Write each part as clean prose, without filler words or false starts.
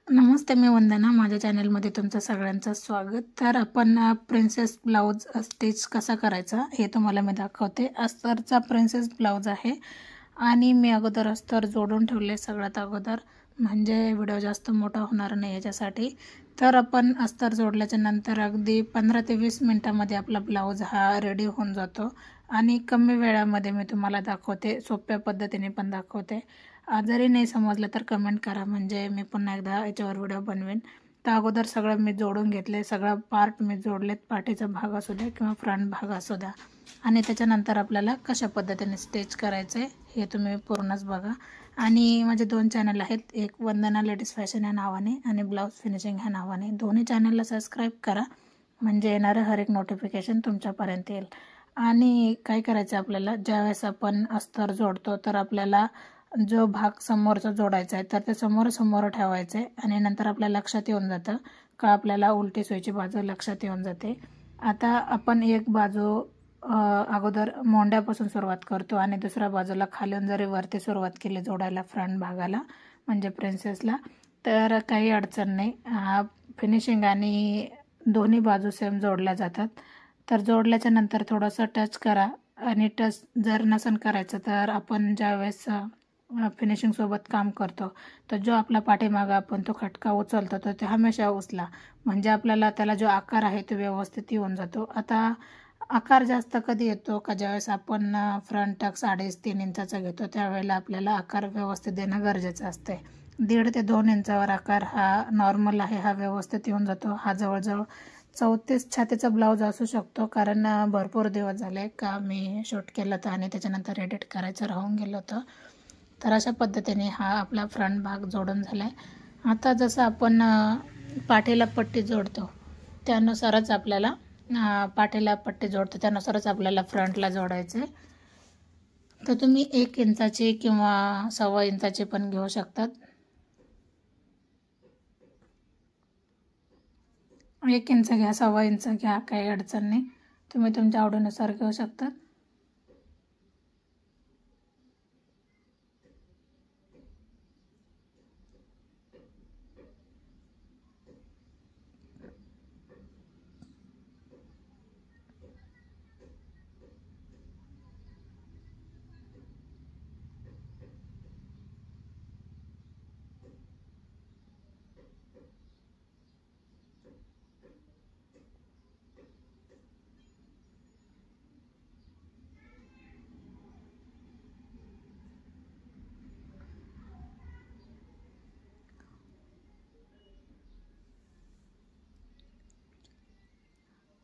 नमस्ते, मी वंदना. माझ्या चॅनलमध्ये तुमचं सगळ्यांचं स्वागत. तर आपण प्रिन्सेस ब्लाऊज स्टिच कसा करायचा हे तुम्हाला मी दाखवते. अस्तरचा प्रिन्सेस ब्लाऊज आहे आणि मी अगोदर अस्तर जोडून ठेवले सगळ्यात अगोदर, म्हणजे व्हिडिओ जास्त मोठा होणार नाही याच्यासाठी. तर आपण अस्तर जोडल्याच्या नंतर अगदी 15 ते 20 मिनटामध्ये आपला ब्लाऊज हा रेडी होऊन जातो आणि कमी वेळामध्ये मी तुम्हाला दाखवते, सोप्या पद्धतीने पण दाखवते. जरी नाही समजलं तर कमेंट करा, म्हणजे मी पुन्हा एकदा याच्यावर व्हिडिओ बनवेन. तर अगोदर सगळं मी जोडून घेतले, सगळं पार्ट मी जोडलेत, पाठीचा भाग असू द्या किंवा फ्रंट भाग असू द्या. आणि त्याच्यानंतर आपल्याला कशा पद्धतीने स्टिच करायचं आहे हे तुम्ही पूर्णच बघा. आणि माझे 2 चॅनल आहेत, एक वंदना लेडीज फॅशन या नावाने आणि ब्लाऊज फिनिशिंग ह्या नावाने. दोन्ही चॅनलला सबस्क्राईब करा, म्हणजे येणारं हर एक नोटिफिकेशन तुमच्यापर्यंत येईल. आणि काय करायचं आपल्याला, ज्यावेळेस आपण अस्तर जोडतो तर आपल्याला जो भाग समोरचा जोडायचा आहे तर ते समोर ठेवायचं आहे आणि नंतर आपल्या लक्षात येऊन जातं का आपल्याला उलटी सुईची बाजू लक्षात येऊन जाते. आता आपण एक बाजू अगोदर मोंड्यापासून सुरुवात करतो आणि दुसऱ्या बाजूला खालून जरी वरती सुरुवात केली जोडायला फ्रंट भागाला, म्हणजे प्रिन्सेसला, तर काही अडचण नाही. फिनिशिंग आणि दोन्ही बाजू सेम जोडल्या जातात. तर जोडल्याच्या नंतर थोडंसं टच करा आणि टच जर नसेल करायचं तर आपण ज्यावेळेस फिनिशिंगसोबत काम करतो तर जो आपला पाठीमागा आपण तो खटका उचलतो तर ते हमेशा उचला, म्हणजे आपल्याला त्याला जो आकार आहे तो व्यवस्थित येऊन जातो. आता आकार जास्त कधी येतो का, ज्यावेळेस आपण फ्रंट टक्स 3.5-3 इंचाचा घेतो त्यावेळेला आपल्याला आकार व्यवस्थित देणं गरजेचं असते. 1.5 ते 2 इंचावर आकार हा नॉर्मल आहे, हा व्यवस्थित येऊन जातो. हा जवळजवळ 34 छातीचा ब्लाऊज असू शकतो, कारण भरपूर दिवस झाले का मी शूट केलं होतं आणि त्याच्यानंतर एडिट करायचं राहून गेलं होतं. तर अशा पद्धतीने हा आपला फ्रंट भाग जोडून झाला आहे. आता जसं आपण पाठीला पट्टी जोडतो त्यानुसारच आपल्याला पाठीला पट्टी जोडतो त्यानुसारच आपल्याला फ्रंटला जोडायचं आहे. तर तुम्ही 1 इंचाची किंवा 1.25 इंचाची पण घेऊ शकतात. 1 इंच घ्या, 1.25 इंच घ्या, काही अडचण नाही. तुम्ही तुमच्या आवडीनुसार घेऊ शकतात.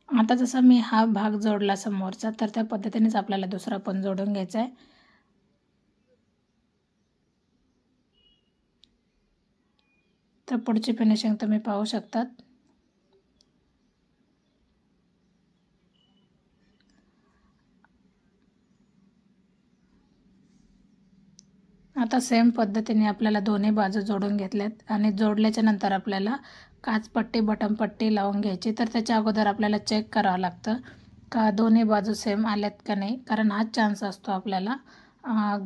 आता जसा मी हा भाग जोडला समोरचा, तर त्या पद्धतीनेच आपल्याला दुसरा पण जोडून घ्यायचा आहे. तर पुढची फिनिशिंग तुम्ही पाहू शकतात. आता सेम पद्धतीने आपल्याला दोन्ही बाजू जोडून घेतल्यात आणि जोडल्याच्या नंतर आपल्याला काचपट्टी बटनपट्टी लावून घ्यायची. तर त्याच्या अगोदर आपल्याला चेक करावं लागतं का दोन्ही बाजू सेम आल्यात का नाही, कारण हाच चान्स असतो आपल्याला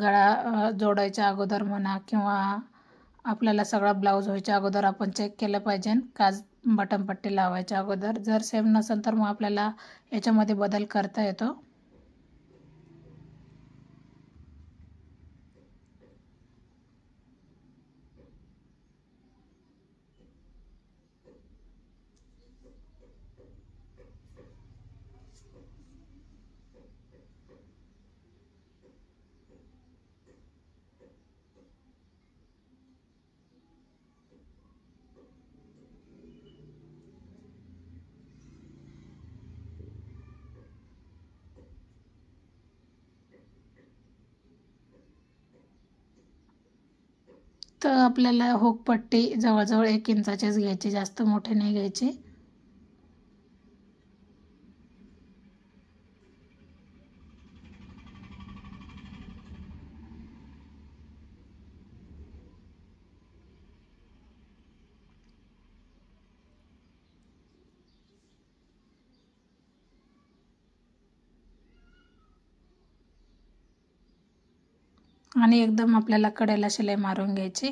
गळा जोडायच्या अगोदर म्हणा किंवा आपल्याला सगळा ब्लाऊज व्हायच्या अगोदर आपण चेक केलं पाहिजे काच बटनपट्टी लावायच्या अगोदर. जर सेम नसेल तर मग आपल्याला याच्यामध्ये बदल करता येतो. तर आपल्याला हुकपट्टी जवळजवळ 1 इंचाचीच घ्यायची, जास्त मोठी नाही घ्यायची. आणि एकदम आपल्याला कडेला शिलाई मारून घ्यायची.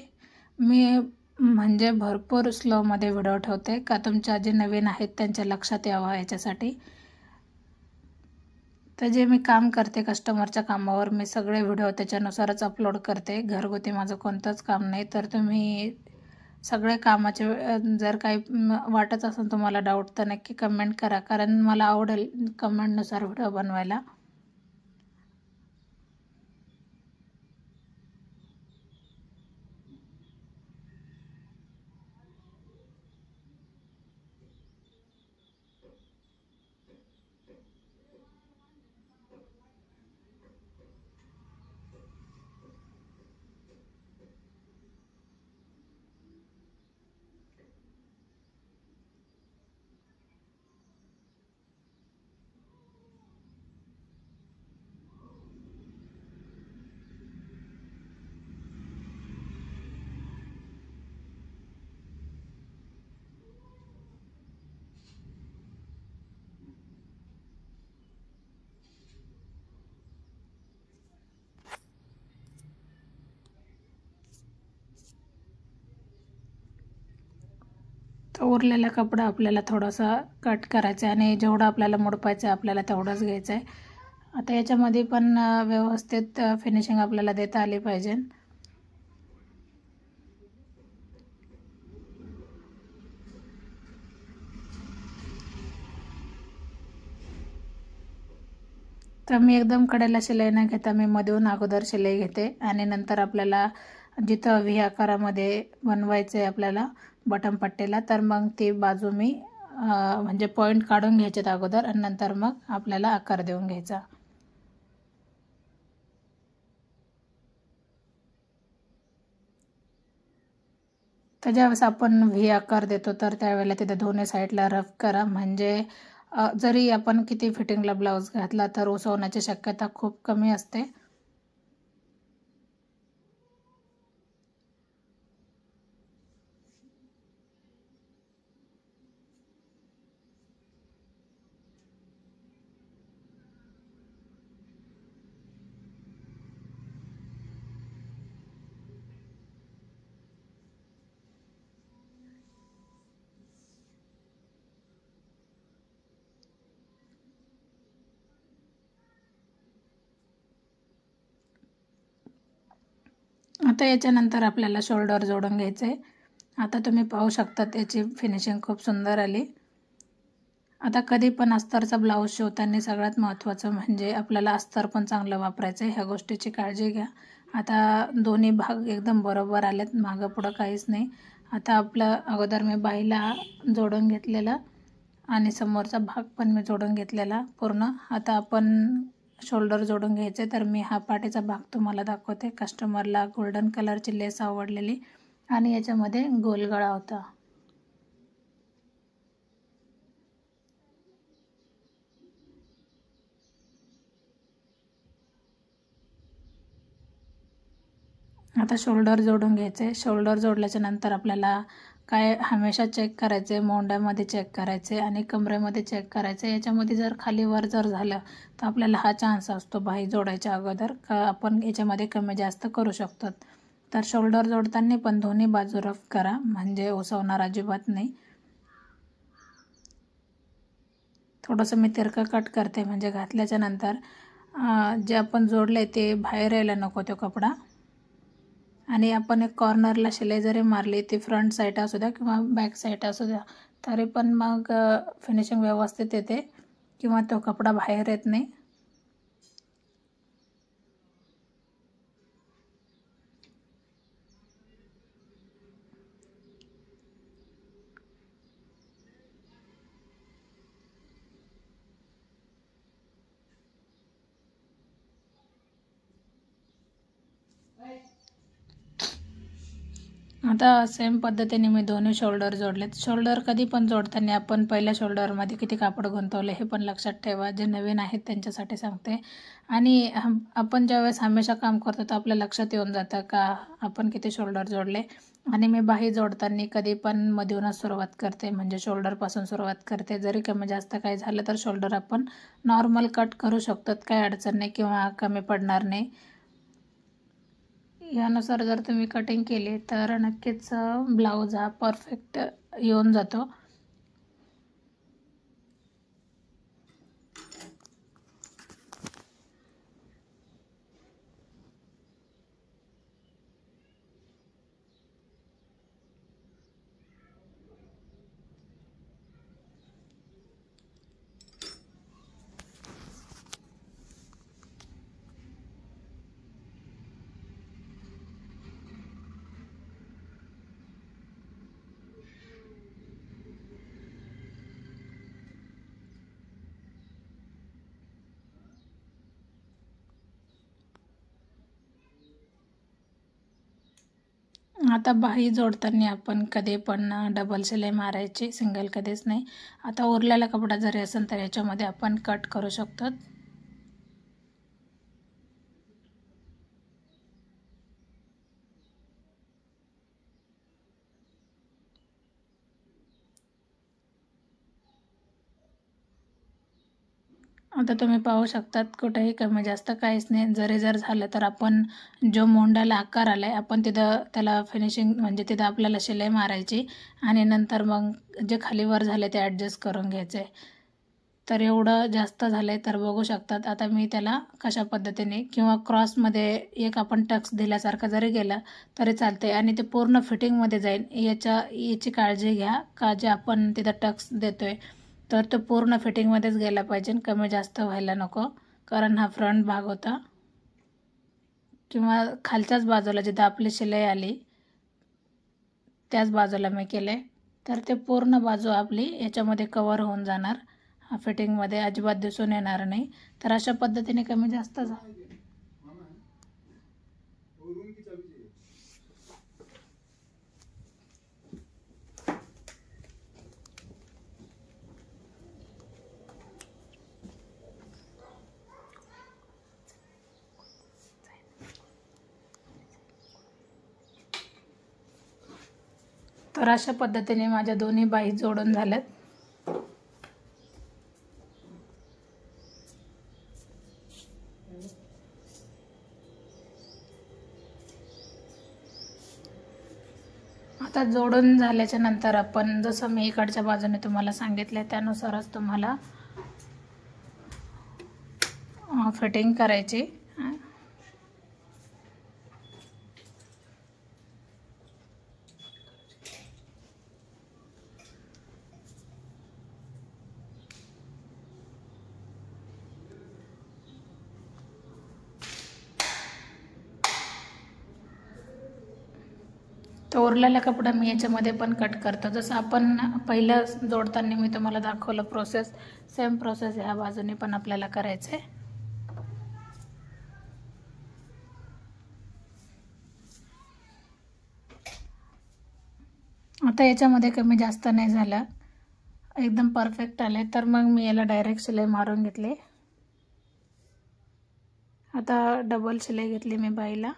मी म्हणजे भरपूर स्लोमध्ये व्हिडिओ ठेवते का तुमच्या जे नवीन आहेत त्यांच्या लक्षात यावं याच्यासाठी. तर जे मी काम करते कस्टमरच्या कामावर मी सगळे व्हिडिओ त्याच्यानुसारच अपलोड करते. घरगुती माझं कोणतंच काम नाही. तर तुम्ही सगळे कामाचे जर काही वाटत असेल तुम्हाला डाऊट तर नक्की कमेंट करा, कारण मला आवडेल कमेंटनुसार व्हिडिओ बनवायला. तर उरलेला कपडा आपल्याला थोडासा कट करायचा आहे आणि जेवढं आपल्याला मोडपायचं आहे आपल्याला तेवढंच घ्यायचं आहे. आता याच्यामध्ये पण व्यवस्थित फिनिशिंग आपल्याला देता आली पाहिजे. तर मी एकदम कडेला शिलाई न घेता मी मधून अगोदर शिलाई घेते आणि नंतर आपल्याला जिथं व्ही आकारामध्ये बनवायचं आहे आपल्याला बटन पट्टीला, तर मग ती बाजू मी म्हणजे पॉईंट काढून घ्यायचे अगोदर आणि नंतर मग आपल्याला आकार देऊन घ्यायचा. तर ज्यावेळेस आपण व्ही आकार देतो तर त्यावेळेला तिथे दोन्ही साईडला रफ करा, म्हणजे जरी आपण किती फिटिंगला ब्लाऊज घातला तर उसवण्याची शक्यता खूप कमी असते. आता याच्यानंतर आपल्याला शोल्डर जोडून घ्यायचं आहे. आता तुम्ही पाहू शकता त्याची फिनिशिंग खूप सुंदर आली. आता कधी पण अस्तरचा ब्लाऊज शिवताना सगळ्यात महत्त्वाचं म्हणजे आपल्याला अस्तर पण चांगलं वापरायचं आहे, ह्या गोष्टीची काळजी घ्या. आता दोन्ही भाग एकदम बरोबर आलेत, मागं पुढं काहीच नाही. आता आपलं अगोदर मी बाहीला जोडून घेतलेला आणि समोरचा भाग पण मी जोडून घेतलेला पूर्ण. आता आपण शोल्डर जोडून घ्यायचे. तर मी हा पाठीचा भाग तुम्हाला दाखवते. कस्टमरला गोल्डन कलरची लेस आवडलेली आणि याच्यामध्ये गोल गळा होता. आता शोल्डर जोडून घ्यायचे. शोल्डर जोडल्याच्या नंतर आपल्याला काय हमेशा चेक करायचे, मोंड्यामध्ये चेक करायचे आणि कमरेमध्ये चेक करायचे. याच्यामध्ये जर खाली वर जर झालं तर आपल्याला हा चान्स असतो बाही जोडायच्या अगोदर का आपण याच्यामध्ये कमी जास्त करू शकतो. तर शोल्डर जोडताना पण दोन्ही बाजू रफ करा, म्हणजे उसवणार अजिबात नाही. थोडंसं मी तिरकं कट करते, म्हणजे घातल्याच्या नंतर जे आपण जोडले ते बाहेर यायला नको तो कपडा. आणि आपण एक कॉर्नरला शिलाई जरी मारली ती फ्रंट साईड असू द्या किंवा बॅक साईड असू द्या तरी पण मग फिनिशिंग व्यवस्थित येते किंवा तो कपडा बाहेर येत नाही. आता सेम पद्धतीने मी दोन्ही शोल्डर जोडलेत. शोल्डर कधी पण जोडताना आपण पहिल्या शोल्डरमध्ये किती कापड गुंतवले हे पण लक्षात ठेवा. जे नवीन आहेत त्यांच्यासाठी सांगते. आणि आपण ज्यावेळेस हमेशा काम करतो तर आपल्या लक्षात येऊन जातं का आपण किती शोल्डर जोडले. आणि मी बाही जोडताना कधी पण मधूनच सुरुवात करते, म्हणजे शोल्डरपासून सुरुवात करते. जरी कमी जास्त काही झालं तर शोल्डर आपण नॉर्मल कट करू शकतो, काही अडचण नाही किंवा कमी पडणार नाही. यानुसार जर तुम्ही कटिंग केली तर नक्कीच ब्लाऊज हा परफेक्ट येऊन जातो. आता बाही जोडताना आपण कधी पण डबल शिलाई मारायची, सिंगल कधीच नाही. आता उरलेला कपडा जरी असेल तर याच्यामध्ये आपण कट करू शकतो. आता तुम्ही पाहू शकतात कुठेही कमी जास्त काहीच नाही. जर झालं तर आपण जो मोंडाला आकार आलाय आपण तिथं त्याला फिनिशिंग म्हणजे तिथं आपल्याला शिलाई मारायची आणि नंतर मग जे खाली वर झाले ते ॲडजस्ट करून घ्यायचे. तर एवढं जास्त झालंय तर बघू शकतात. आता मी त्याला कशा पद्धतीने किंवा क्रॉसमध्ये एक आपण टक्स दिल्यासारखं जरी गेलं तरी चालते आणि ते पूर्ण फिटिंगमध्ये जाईल याची काळजी घ्या का जे आपण तिथं टक्स देतोय तर तो पूर्ण फिटिंगमध्येच गेला पाहिजे, कमी जास्त व्हायला नको. कारण हा फ्रंट भाग होता किंवा खालच्याच बाजूला जिथं आपली शिलाई आली त्याच बाजूला मी केले तर ते पूर्ण बाजू आपली याच्यामध्ये कवर होऊन जाणार. हा फिटिंगमध्ये अजिबात दिसून येणार नाही. तर अशा पद्धतीने कमी जास्त तर अशा पद्धतीने माझ्या दोन्ही बाही जोडून झाल्यात. आता जोडून झाल्याच्या नंतर आपण जसं मी इकडच्या बाजूने तुम्हाला सांगितले त्यानुसारच तुम्हाला फिटिंग करायची. तो उरलेला कपडा मी याच्यामध्ये पण कट करतो. जसं आपण पहिलं जोडताना मी तुम्हाला दाखवलं प्रोसेस, सेम प्रोसेस ह्या बाजूने पण आपल्याला करायचं आहे. आता याच्यामध्ये कमी जास्त नाही झालं, एकदम परफेक्ट आले. तर मग मी याला डायरेक्ट शिलाई मारून घेतली. आता डबल शिलाई घेतली मी बाईला.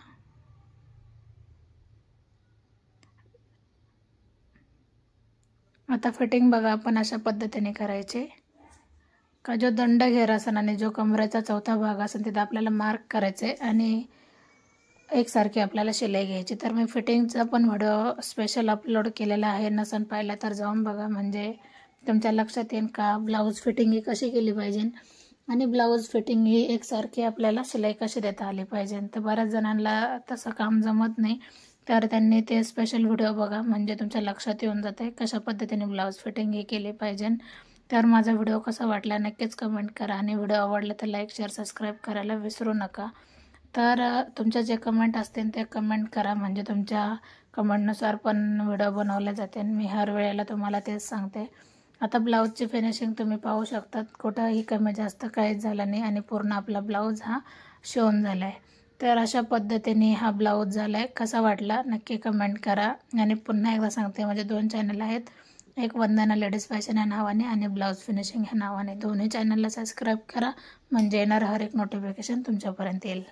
आता फिटिंग बघा आपण अशा पद्धतीने करायचे का जो दंड घेर असेल आणि जो कमरेचा चौथा भाग असेल तिथं आपल्याला मार्क करायचे आणि एकसारखी आपल्याला शिलाई घ्यायची. तर मी फिटिंगचा पण व्हिडिओ स्पेशल अपलोड केलेला आहे, नसन पाहिला तर जाऊन बघा, म्हणजे तुमच्या लक्षात येईल का ब्लाऊज फिटिंग ही कशी केली पाहिजे आणि ब्लाऊज फिटिंग ही एकसारखी आपल्याला शिलाई कशी देता आली पाहिजे. तर बऱ्याच जणांना तसं काम जमत नाही, तर त्यांनी ते स्पेशल व्हिडिओ बघा, म्हणजे तुमच्या लक्षात येऊन जाते कशा पद्धतीने ब्लाऊज फिटिंग ही केली पाहिजे. तर माझा व्हिडिओ कसा वाटला नक्कीच कमेंट करा आणि व्हिडिओ आवडला तर लाईक शेअर सबस्क्राईब करायला विसरू नका. तर तुमच्या जे कमेंट असतील ते कमेंट करा, म्हणजे तुमच्या कमेंटनुसार पण व्हिडिओ बनवले जाते. मी हर वेळेला तुम्हाला तेच सांगते. आता ब्लाऊजची फिनिशिंग तुम्ही पाहू शकतात, कुठंही कमी जास्त काहीच झालं नाही आणि पूर्ण आपला ब्लाऊज हा शिवून झाला आहे. तर अशा पद्धतीने हा ब्लाऊज झाला आहे. कसा वाटला नक्की कमेंट करा. आणि पुन्हा एकदा सांगते, माझे 2 चॅनल आहेत, एक वंदना लेडीज फॅशन या नावाने आणि ब्लाऊज फिनिशिंग ह्या नावाने. दोन्ही चॅनलला सबस्क्राईब करा, म्हणजे येणारं हर एक नोटिफिकेशन तुमच्यापर्यंत येईल.